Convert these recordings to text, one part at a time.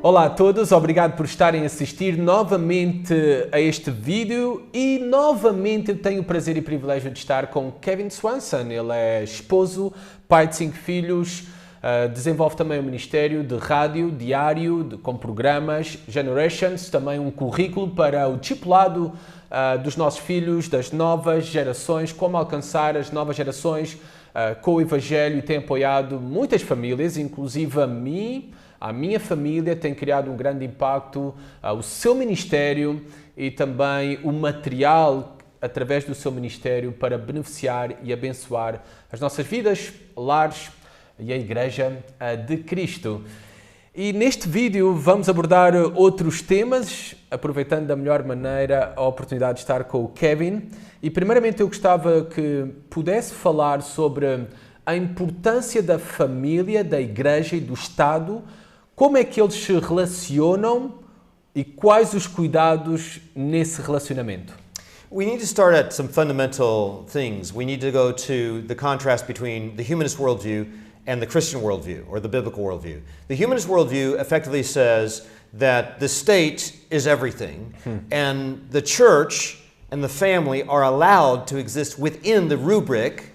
Olá a todos, obrigado por estarem a assistir novamente a este vídeo e novamente eu tenho o prazer e privilégio de estar com Kevin Swanson. Ele é esposo, pai de 5 filhos, desenvolve também um ministério de rádio diário com programas, Generations, também um currículo para o discipulado dos nossos filhos, das novas gerações, como alcançar as novas gerações com o Evangelho, e tem apoiado muitas famílias, inclusive a minha família, tem criado um grande impacto, o seu ministério e também o material através do seu ministério para beneficiar e abençoar as nossas vidas, lares e a Igreja de Cristo. E neste vídeo vamos abordar outros temas, aproveitando da melhor maneira a oportunidade de estar com o Kevin. E primeiramente eu gostava que pudesse falar sobre a importância da família, da Igreja e do Estado. Como é que eles se relacionam e quais os cuidados nesse relacionamento? We need to start at some fundamental things. We need to go to the contrast between the humanist worldview and the Christian worldview, or the biblical worldview. The humanist worldview effectively says that the state is everything, and the church and the family are allowed to exist within the rubric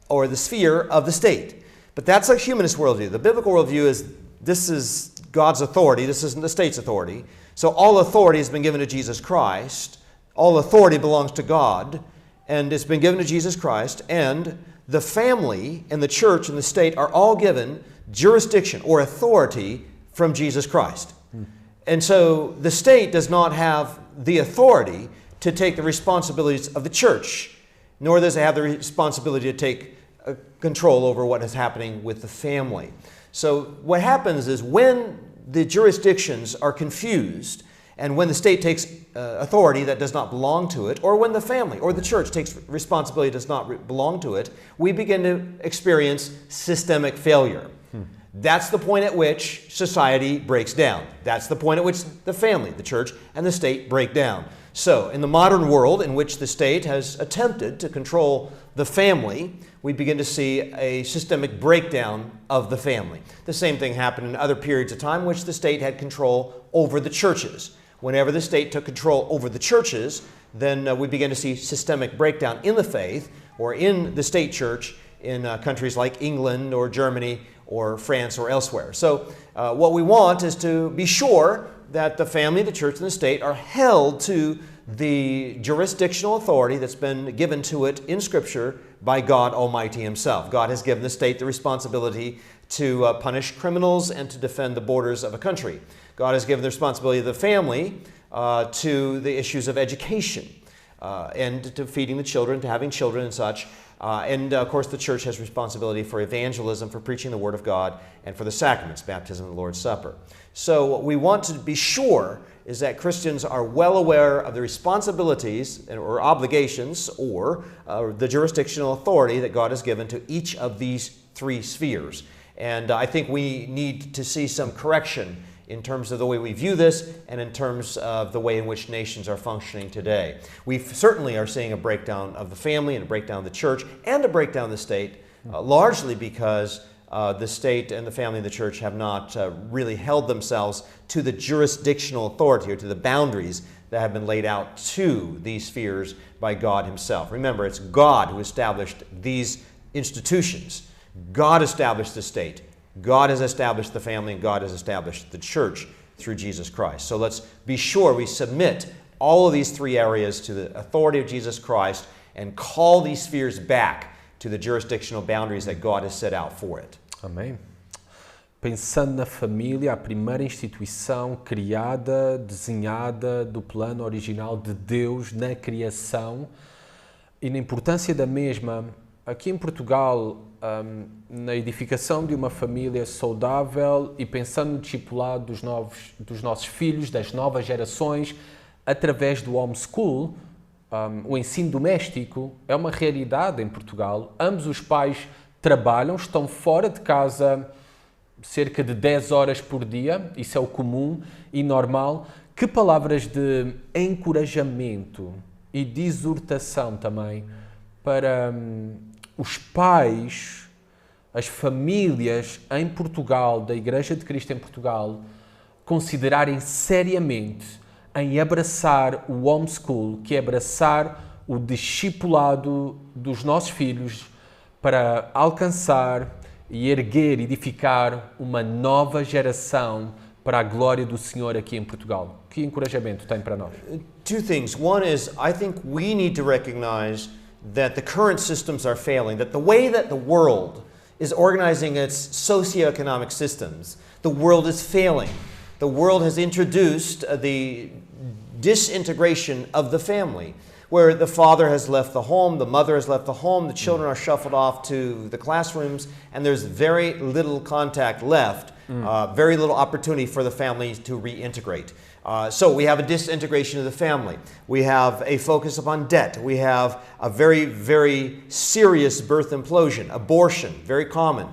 or the sphere of the state. But that's a humanist worldview. The biblical worldview is this is God's authority, this isn't the state's authority. So all authority has been given to Jesus Christ. All authority belongs to God, and it's been given to Jesus Christ, and the family and the church and the state are all given jurisdiction or authority from Jesus Christ. And so the state does not have the authority to take the responsibilities of the church, nor does it have the responsibility to take control over what is happening with the family. So what happens is when the jurisdictions are confused and when the state takes authority that does not belong to it, or when the family or the church takes responsibility that does not belong to it, we begin to experience systemic failure. That's the point at which society breaks down. That's the point at which the family, the church, and the state break down. So, in the modern world in which the state has attempted to control the family, we begin to see a systemic breakdown of the family. The same thing happened in other periods of time in which the state had control over the churches. Whenever the state took control over the churches, then we begin to see systemic breakdown in the faith or in the state church in countries like England or Germany or France or elsewhere. So what we want is to be sure that the family, the church, and the state are held to the jurisdictional authority that's been given to it in Scripture by God Almighty Himself. God has given the state the responsibility to punish criminals and to defend the borders of a country. God has given the responsibility of the family to the issues of education and to feeding the children, to having children and such. And of course the church has responsibility for evangelism, for preaching the Word of God, and for the sacraments, baptism and the Lord's Supper. So what we want to be sure is that Christians are well aware of the responsibilities or obligations or the jurisdictional authority that God has given to each of these 3 spheres. And I think we need to see some correction in terms of the way we view this and in terms of the way in which nations are functioning today. We certainly are seeing a breakdown of the family and a breakdown of the church and a breakdown of the state, largely because the state and the family and the church have not really held themselves to the jurisdictional authority or to the boundaries that have been laid out to these spheres by God Himself. Remember, it's God who established these institutions. God established the state. God has established the family, and God has established the church through Jesus Christ. So let's be sure we submit all of these 3 areas to the authority of Jesus Christ and call these spheres back to the jurisdictional boundaries that God has set out for it. Amém. Pensando na família, a primeira instituição criada, desenhada do plano original de Deus na criação e na importância da mesma, aqui em Portugal, na edificação de uma família saudável e pensando no discipulado dos nossos filhos, das novas gerações, através do homeschool, o ensino doméstico é uma realidade em Portugal. Ambos os pais trabalham, estão fora de casa cerca de 10 horas por dia, isso é o comum e normal. Que palavras de encorajamento e de exortação também para os pais, as famílias em Portugal, da Igreja de Cristo em Portugal, considerarem seriamente em abraçar o homeschool, que é abraçar o discipulado dos nossos filhos para alcançar e erguer, edificar uma nova geração para a glória do Senhor aqui em Portugal. Que encorajamento tem para nós? Two things. One is, I think we need to recognize that the current systems are failing, that the way that the world is organizing its socioeconomic systems, the world is failing. The world has introduced the disintegration of the family, where the father has left the home, the mother has left the home, the children are shuffled off to the classrooms, and there's very little contact left, very little opportunity for the family to reintegrate. So we have a disintegration of the family. We have a focus upon debt. We have a very, very serious birth implosion, abortion, very common.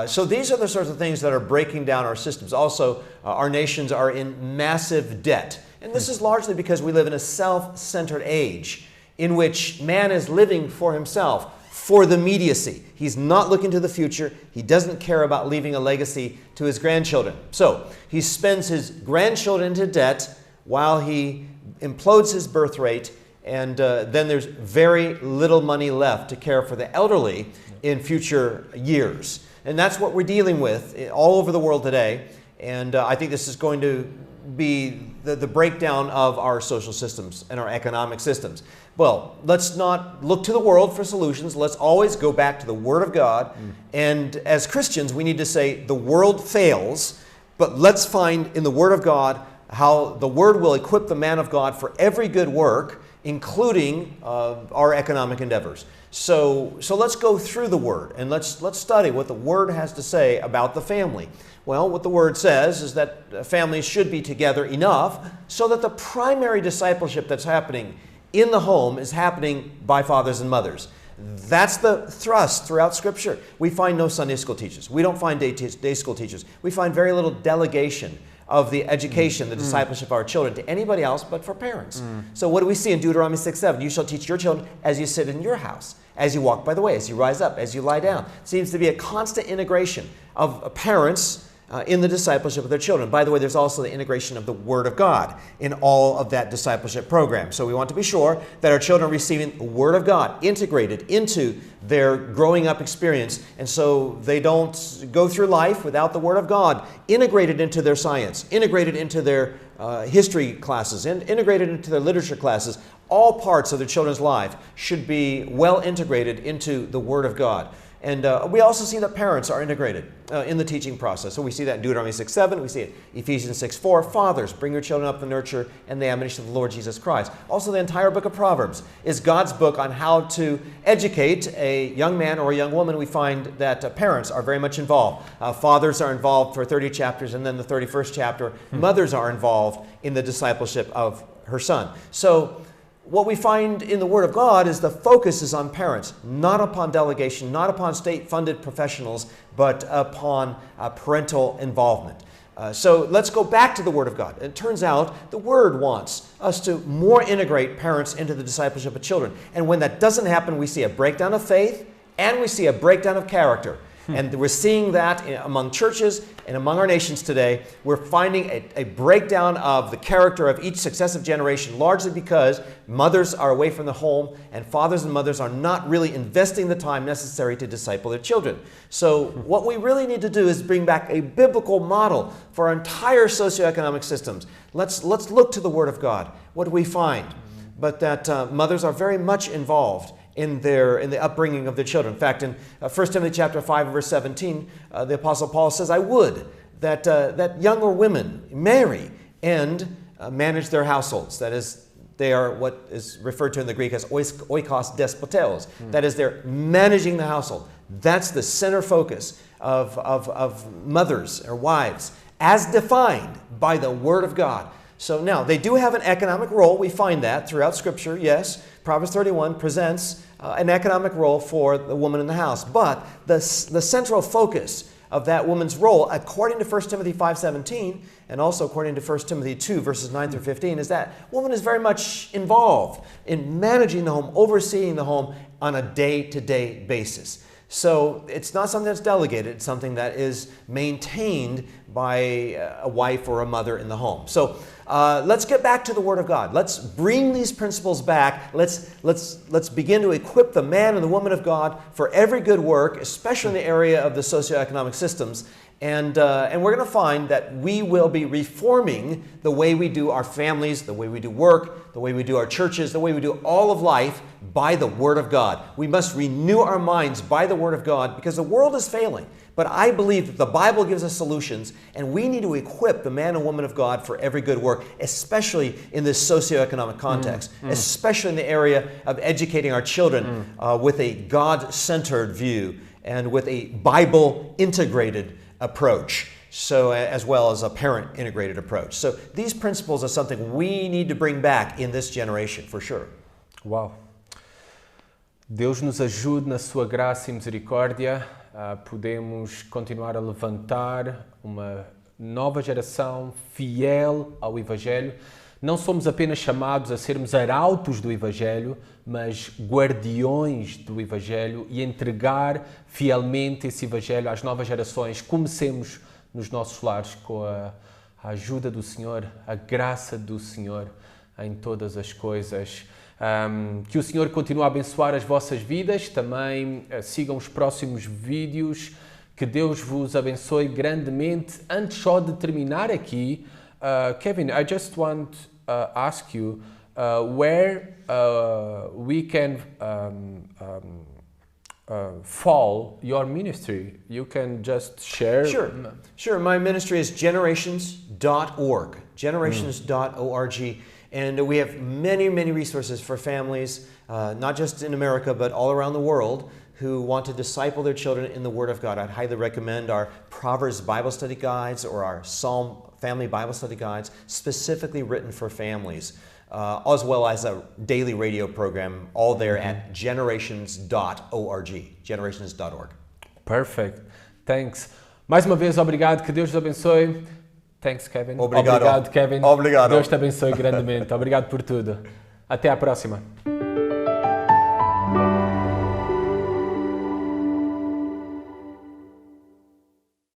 So these are the sorts of things that are breaking down our systems. Also, our nations are in massive debt. And this is largely because we live in a self-centered age in which man is living for himself, for the immediacy. He's not looking to the future. He doesn't care about leaving a legacy to his grandchildren. So he spends his grandchildren into debt while he implodes his birth rate, and then there's very little money left to care for the elderly in future years. And that's what we're dealing with all over the world today. And I think this is going to be the breakdown of our social systems and our economic systems. Well, let's not look to the world for solutions. Let's always go back to the Word of God. And as Christians, we need to say the world fails, but let's find in the Word of God how the Word will equip the man of God for every good work, including our economic endeavors. So let's go through the Word and let's study what the Word has to say about the family. Well, what the Word says is that families should be together enough so that the primary discipleship that's happening in the home is happening by fathers and mothers. That's the thrust throughout Scripture. We find no Sunday school teachers. We don't find day school teachers. We find very little delegation of the education, the discipleship of our children to anybody else but for parents. So what do we see in Deuteronomy 6:7? You shall teach your children as you sit in your house, as you walk by the way, as you rise up, as you lie down. It seems to be a constant integration of parents in the discipleship of their children. By the way, there's also the integration of the Word of God in all of that discipleship program. So we want to be sure that our children are receiving the Word of God integrated into their growing up experience, and so they don't go through life without the Word of God integrated into their science, integrated into their history classes, and integrated into their literature classes. All parts of their children's life should be well integrated into the Word of God. And we also see that parents are integrated in the teaching process. So we see that in Deuteronomy 6:7. We see it in Ephesians 6:4. Fathers, bring your children up in the nurture and the admonition of the Lord Jesus Christ. Also, the entire book of Proverbs is God's book on how to educate a young man or a young woman. We find that parents are very much involved. Fathers are involved for 30 chapters, and then the 31st chapter, mothers are involved in the discipleship of her son. So what we find in the Word of God is the focus is on parents, not upon delegation, not upon state-funded professionals, but upon parental involvement. So let's go back to the Word of God. It turns out the Word wants us to more integrate parents into the discipleship of children. And when that doesn't happen, we see a breakdown of faith and we see a breakdown of character. And we're seeing that among churches and among our nations today. We're finding a breakdown of the character of each successive generation, largely because mothers are away from the home and fathers and mothers are not really investing the time necessary to disciple their children. So what we really need to do is bring back a biblical model for our entire socioeconomic systems. Let's look to the Word of God. What do we find? But that mothers are very much involved in the upbringing of their children. In fact, in 1 Timothy chapter 5, verse 17, the Apostle Paul says, I would that younger women marry and manage their households. That is, they are what is referred to in the Greek as oikos despoteos. That is, they're managing the household. That's the center focus of mothers or wives, as defined by the Word of God. So now, they do have an economic role. We find that throughout Scripture, yes. Proverbs 31 presents an economic role for the woman in the house. But the central focus of that woman's role, according to 1 Timothy 5:17, and also according to 1 Timothy 2, verses 9 through 15, is that woman is very much involved in managing the home, overseeing the home on a day-to-day basis. So it's not something that's delegated, it's something that is maintained by a wife or a mother in the home. So let's get back to the Word of God. Let's bring these principles back. Let's begin to equip the man and the woman of God for every good work, especially in the area of the socioeconomic systems. And we're going to find that we will be reforming the way we do our families, the way we do work, the way we do our churches, the way we do all of life by the Word of God. We must renew our minds by the Word of God because the world is failing. But I believe that the Bible gives us solutions, and we need to equip the man and woman of God for every good work, especially in this socioeconomic context, especially in the area of educating our children with a God-centered view and with a Bible-integrated approach, so as well as a parent-integrated approach. So these principles are something we need to bring back in this generation, for sure. Uau! Deus nos ajude na sua graça e misericórdia. Podemos continuar a levantar uma nova geração fiel ao Evangelho. Não somos apenas chamados a sermos arautos do Evangelho, mas guardiões do Evangelho e entregar fielmente esse Evangelho às novas gerações. Comecemos nos nossos lares com a ajuda do Senhor, a graça do Senhor em todas as coisas. Que o Senhor continue a abençoar as vossas vidas. Também sigam os próximos vídeos. Que Deus vos abençoe grandemente. Antes só de terminar aqui, Kevin, I just want to ask you where we can follow your ministry. You can just share. Sure. My ministry is generations.org. Generations.org. And we have many, many resources for families, not just in America, but all around the world, who want to disciple their children in the Word of God. I'd highly recommend our Proverbs Bible Study Guides or our Psalm Family Bible Study Guides, specifically written for families, as well as a daily radio program, all there at generations.org. Generations.org. Perfect. Thanks. Mais uma vez, obrigado. Que Deus te abençoe. Thanks, Kevin. Obrigado, Kevin. Obrigado. Deus te abençoe grandemente. Obrigado por tudo. Até à próxima.